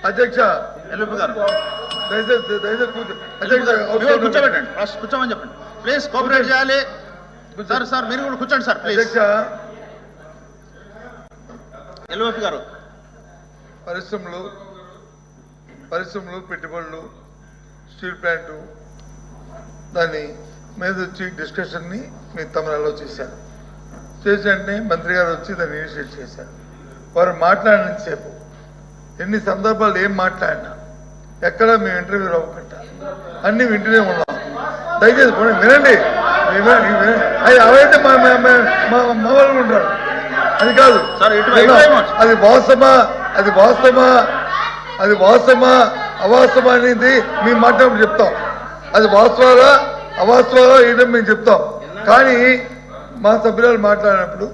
అధ్యక్ష ఎల్లుపి గారు కూర్చోబెట్టండి, కూర్చోమని చెప్పండి ప్లీజ్. కోఆపరేట్ చేయాలి సార్. సార్ మీరు కూడా కూర్చోండి సార్ ప్లీజ్. అధ్యక్ష ఎల్లుపి గారు, పరిశ్రమలు పెట్టుబడులు స్టీల్ ప్లాంటు దాని మీద వచ్చి డిస్కషన్ని మీ తమిళలో చేశారు. చేసినట్టే మంత్రి గారు వచ్చి దాన్ని ఇనిషియేట్ చేశారు. వారు మాట్లాడినంతసేపు ఎన్ని సందర్భాలు ఏం మాట్లాడినా ఎక్కడ మేము ఇంటర్వ్యూ అవ్వకుండా అన్నీ వింటూనే ఉన్నాం. దయచేసి వినండి. అది అవైతే మా వాళ్ళు ఉంటారు. అది కాదు, అది వాస్తవమా అవాస్తవమా అనేది మేము మాట్లాడి చెప్తాం. అది వాస్తవాలా అవాస్తవాలా ఏంటో మేము చెప్తాం. కానీ మా సభ్యురాలు మాట్లాడినప్పుడు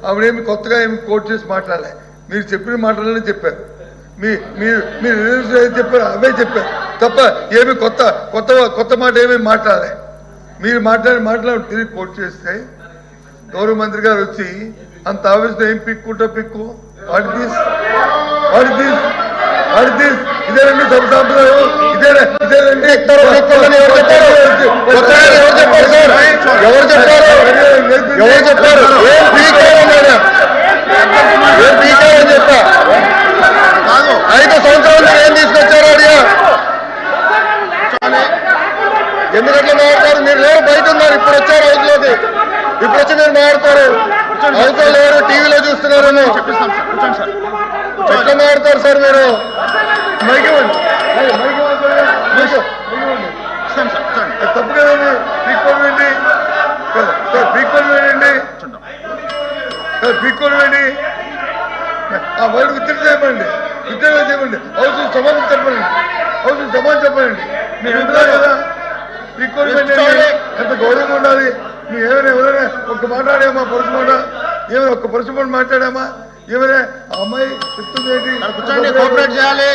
ఆవిడేమి కొత్తగా ఏమి కోట్ చేసి మాట్లాడలే. మీరు చెప్పిన మాటలనే చెప్పారు. మీరు చెప్పారు అవే చెప్పారు తప్ప ఏమి కొత్త మాట ఏమీ మాట్లాడలే. మీరు మాట్లాడి తిరిగి కోట్ చేస్తే గౌరవ మంత్రి గారు వచ్చి అంత ఆవేశం ఏం పిక్కు ఇదేనండి సభ సాంప్రదాయం, ఇదేనండి ఎవరు చెప్పారు చెప్పా 5 సంవత్సరాలు ఏం తీసుకొచ్చారు అడిగా. ఎందుకంటే మాట్లాడతారు మీరు లేరు, బయట ఉన్నారు. ఇప్పుడు వచ్చారు హౌస్లోకి, ఇప్పుడు వచ్చి మీరు మాట్లాడతారు. హౌస్లో లేరు, టీవీలో చూస్తున్నారేమో. ఎట్లా మాట్లాడతారు సార్ మీరు? తప్పు కదండి. పీక్కోండి ఆ వర్డ్ విత్తనం చేయమండి. హౌస్ సమాధానం చెప్పండి. మీరు వింటున్నారు కదా, పీక్కోండి. ఎంత గౌరవంగా ఉండాలి. మేము ఎవరైనా ఒక్క మాట్లాడామా పరుసు మాట? ఏమైనా ఒక్క పరుసు మాట మాట్లాడామా? ఏమైనా అమ్మాయి చెప్తుంది ఏంటి? కోఆపరేట్ చేయాలి.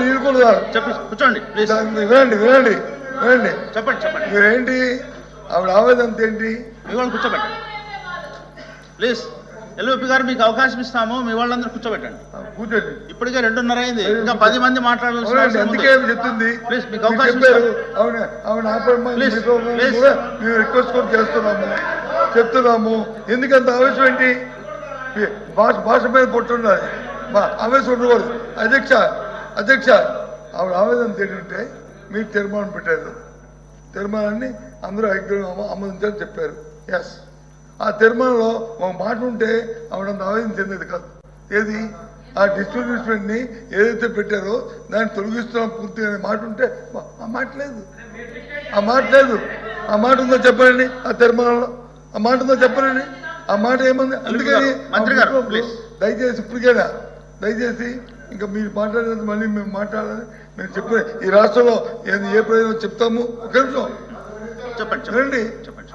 మీరు కూర్చోండి వినండి. చెప్పండి. మీరేంటి ఆవిడ ఆవేదన ఏంటి? మీ వాళ్ళు కూర్చోబెట్టండి ప్లీజ్. ఎల్లుపి గారు మీకు అవకాశం ఇస్తాము, మీ వాళ్ళందరూ కూర్చోబెట్టండి. కూర్చోండి. ఇప్పటికే 2:30 అయింది, ఇంకా 10 మంది మాట్లాడాల్సి. అందుకే చెప్తుంది ప్లీజ్ మీకు అవకాశం మేము రిక్వెస్ట్ కూడా చెప్తున్నాము. ఎందుకంత ఆవేశం ఏంటి? భాష మీద పొట్టున్నది, ఆవేశం ఉండకూడదు. అధ్యక్ష ఆవిడ ఆవేదన ఏంటంటే మీరు తీర్మానం పెట్టారు. తీర్మానాన్ని అందరూ ఆమోదించాలని చెప్పారు. ఎస్, ఆ తీర్మానంలో ఒక మాట ఉంటే ఆవిడంత ఆవేదన చెందేది కాదు. ఏది? ఆ డిస్ట్రిబ్యూషన్ని ఏదైతే పెట్టారో దాన్ని తొలగిస్తున్నాం పూర్తిగా అనే మాట ఉంటే ఆ మాట లేదు. ఆ మాట ఉందో చెప్పండి. ఆ తీర్మానంలో ఆ మాట ఉందో చెప్పండి. ఆ మాట ఏముంది? అందుకని దయచేసి ఇప్పటికైనా ఇంకా మీరు మాట్లాడేది మళ్ళీ మేము మాట్లాడాలని మేము చెప్పే ఈ రాష్ట్రంలో ఏ ప్రయోజనం చెప్తాము. ఒక నిమిషం చెప్పండి.